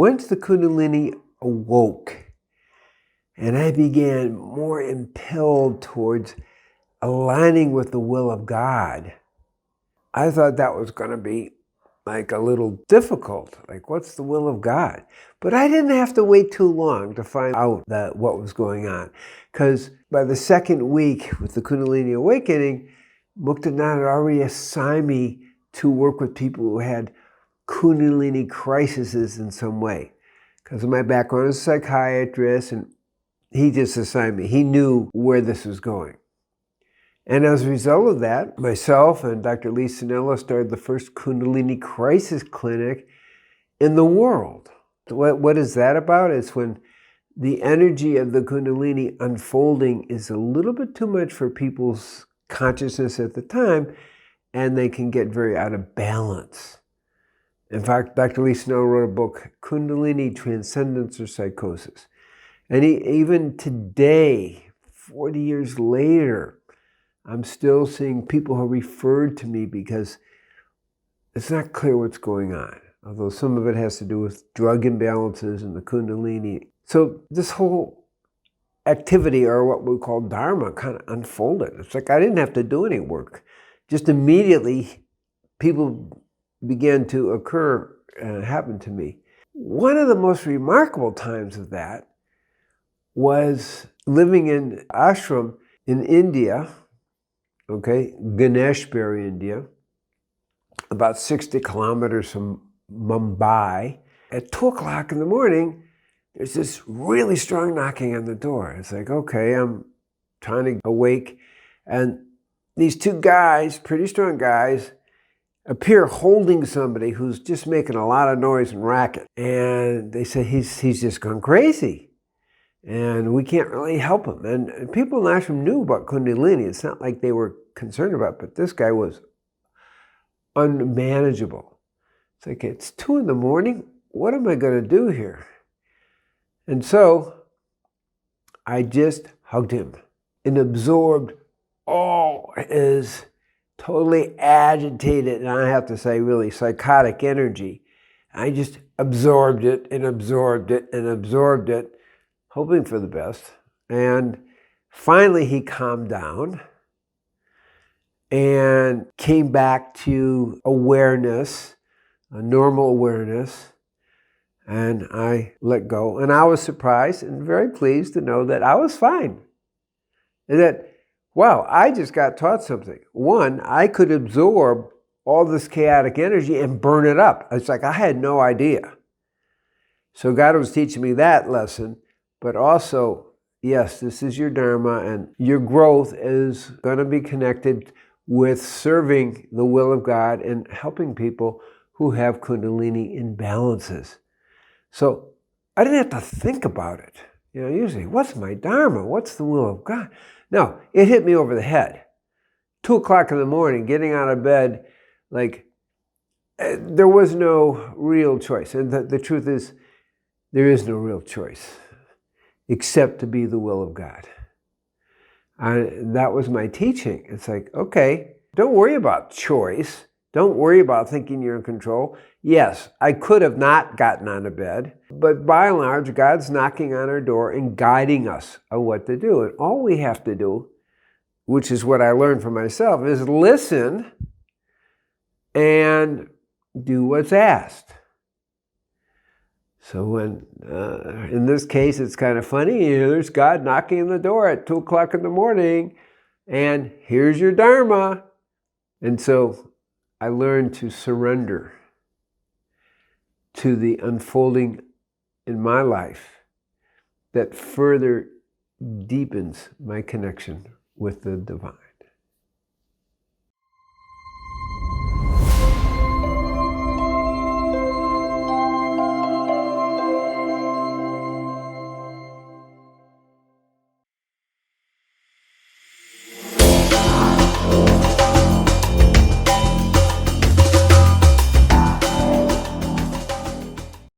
once the Kundalini awoke, and I began more impelled towards aligning with the will of God, I thought that was going to be like a little difficult. Like, what's the will of God? But I didn't have to wait too long to find out what was going on. Because by the second week with the Kundalini awakening, Muktananda already assigned me to work with people who had Kundalini crises in some way. Because of my background as a psychiatrist, and he just assigned me. He knew where this was going. And as a result of that, myself and Dr. Sanneli started the first Kundalini crisis clinic in the world. What is that about? It's when the energy of the Kundalini unfolding is a little bit too much for people's consciousness at the time, and they can get very out of balance. In fact, Dr. Sanneli wrote a book, Kundalini, Transcendence or Psychosis. And even today, 40 years later, I'm still seeing people who are referred to me because it's not clear what's going on, although some of it has to do with drug imbalances and the Kundalini. So this whole activity, or what we call Dharma, kind of unfolded. It's like I didn't have to do any work. Just immediately, people began to occur and happen to me. One of the most remarkable times of that was living in ashram in India, okay, Ganeshpuri, India, about 60 kilometers from Mumbai. At 2 o'clock in the morning, there's this really strong knocking on the door. It's like, okay, I'm trying to awake. And these two guys, pretty strong guys, appear holding somebody who's just making a lot of noise and racket. And they say, he's just gone crazy. And we can't really help him. And people in ashram knew about Kundalini. It's not like they were concerned about it, but this guy was unmanageable. It's like, it's 2 in the morning. What am I going to do here? And so I just hugged him and absorbed all his totally agitated, and I have to say really psychotic energy. I just absorbed it and absorbed it and absorbed it, hoping for the best. And finally he calmed down and came back to awareness, a normal awareness, and I let go. And I was surprised and very pleased to know that I was fine. And that, wow, I just got taught something. One, I could absorb all this chaotic energy and burn it up. It's like I had no idea. So God was teaching me that lesson, but also, yes, this is your Dharma, and your growth is going to be connected with serving the will of God and helping people who have Kundalini imbalances. So I didn't have to think about it. You know, usually, what's my Dharma? What's the will of God? No, it hit me over the head. 2 o'clock in the morning, getting out of bed, like, there was no real choice. And the truth is, there is no real choice except to be the will of God. That was my teaching. It's like, okay, don't worry about choice. Don't worry about thinking you're in control. Yes, I could have not gotten out of bed, but by and large, God's knocking on our door and guiding us on what to do. And all we have to do, which is what I learned for myself, is listen and do what's asked. So when, in this case, it's kind of funny, there's God knocking on the door at 2 o'clock in the morning, and here's your Dharma. And so I learned to surrender to the unfolding in my life that further deepens my connection with the divine.